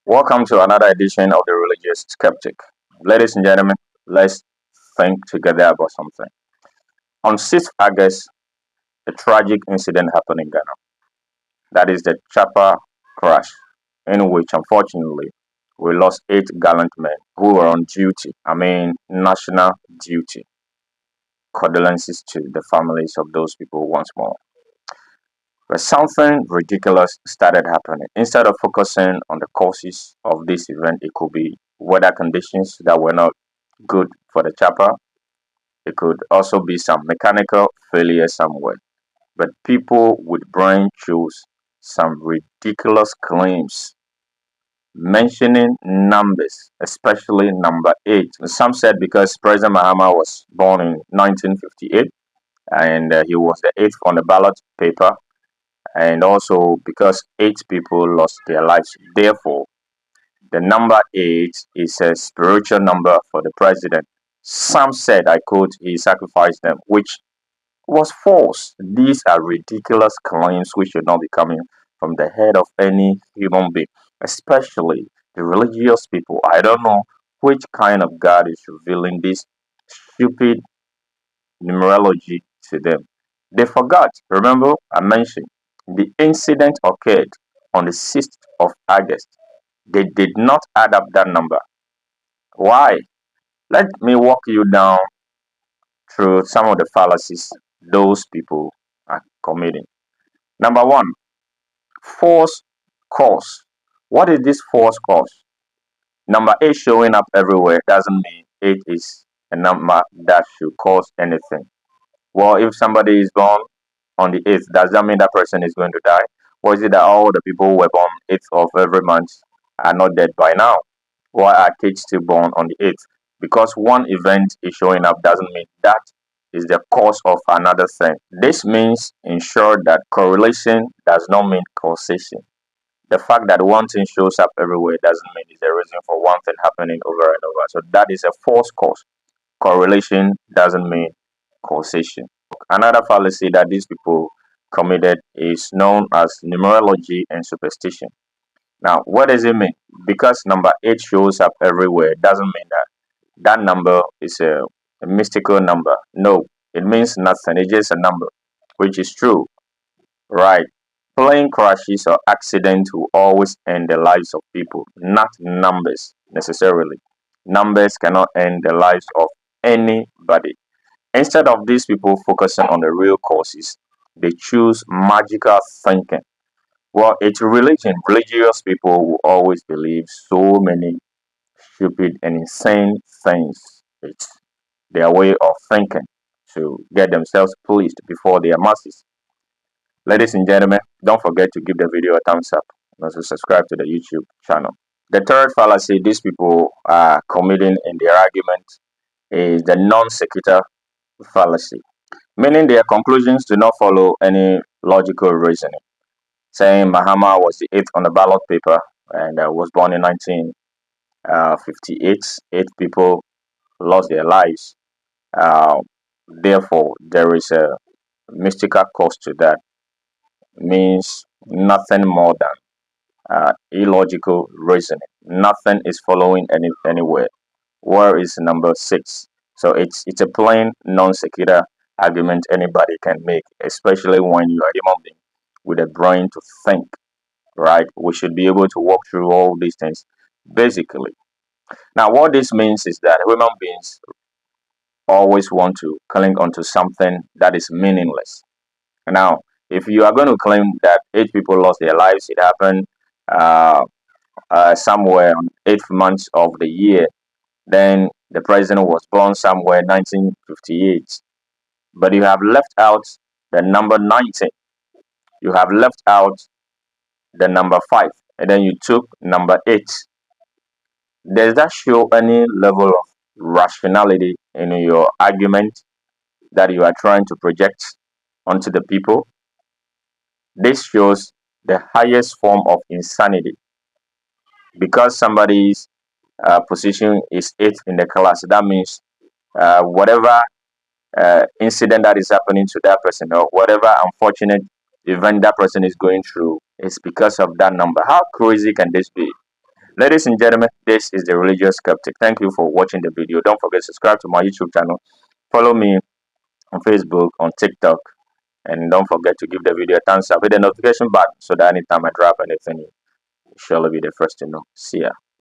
Welcome to another edition of The Religious Skeptic. Ladies and gentlemen, let's think together about something. On 6th August, a tragic incident happened in Ghana. That is the Chapa crash, in which unfortunately we lost 8 gallant men who were on duty. National duty. Condolences to the families of those people once more. But something ridiculous started happening. Instead of focusing on the causes of this event, it could be weather conditions that were not good for the chopper. It could also be some mechanical failure somewhere. But people with brain chose some ridiculous claims mentioning numbers, especially number 8. Some said because President Mahama was born in 1958 and he was the 8th on the ballot paper, and also because 8 people lost their lives. Therefore, the number 8 is a spiritual number for the president. Some said, I quote, he sacrificed them, which was false. These are ridiculous claims which should not be coming from the head of any human being, especially the religious people. I don't know which kind of God is revealing this stupid numerology to them. They forgot. Remember, I mentioned the incident occurred on the 6th of August. They did not add up that number. Why? Let me walk you down through some of the fallacies those people are committing. Number one, false cause. What is this false cause? Number 8 showing up everywhere doesn't mean 8 is a number that should cause anything. Well, if somebody is born on the 8th, does that mean that person is going to die? Or is it that all the people who were born 8th of every month are not dead by now? Why are kids still born on the 8th? Because one event is showing up doesn't mean that is the cause of another thing. This means, in short, that correlation does not mean causation. The fact that one thing shows up everywhere doesn't mean it's the reason for one thing happening over and over. So that is a false cause. Correlation doesn't mean causation. Another fallacy that these people committed is known as numerology and superstition. Now, what does it mean? Because number 8 shows up everywhere doesn't mean that that number is a mystical number. No, it means nothing. It's just a number, which is true, right? Plane crashes or accidents will always end the lives of people, not numbers necessarily. Numbers cannot end the lives of anybody. Instead of these people focusing on the real causes, they choose magical thinking. Well, it's religion. Religious people will always believe so many stupid and insane things. It's their way of thinking to get themselves pleased before their masses. Ladies and gentlemen, don't forget to give the video a thumbs up and also subscribe to the YouTube channel. The third fallacy these people are committing in their argument is the non sequitur fallacy, meaning their conclusions do not follow any logical reasoning. Saying Mahama was the 8th on the ballot paper and was born in 1958, 8 people lost their lives. Uh, Therefore, there is a mystical cause to that. Means nothing more than illogical reasoning. Nothing is following anywhere. Where is number 6? So it's a plain non sequitur argument anybody can make, especially when you are a human being with a brain to think. Right? We should be able to walk through all these things basically. Now, what this means is that human beings always want to cling onto something that is meaningless. Now, if you are going to claim that 8 people lost their lives, it happened uh, somewhere on 8th month of the year, then the president was born somewhere 1958. But you have left out the number 19. You have left out the number 5. And then you took number 8. Does that show any level of rationality in your argument that you are trying to project onto the people? This shows the highest form of insanity. Because somebody's position is 8th in the class, that means whatever incident that is happening to that person or whatever unfortunate event that person is going through is because of that number. How crazy can this be? Ladies and gentlemen, this is the Religious Skeptic. Thank you for watching the video. Don't forget to subscribe to my YouTube channel. Follow me on Facebook, on TikTok, and don't forget to give the video a thumbs up. Hit the notification button so that anytime I drop anything, you'll surely be the first to know. See ya.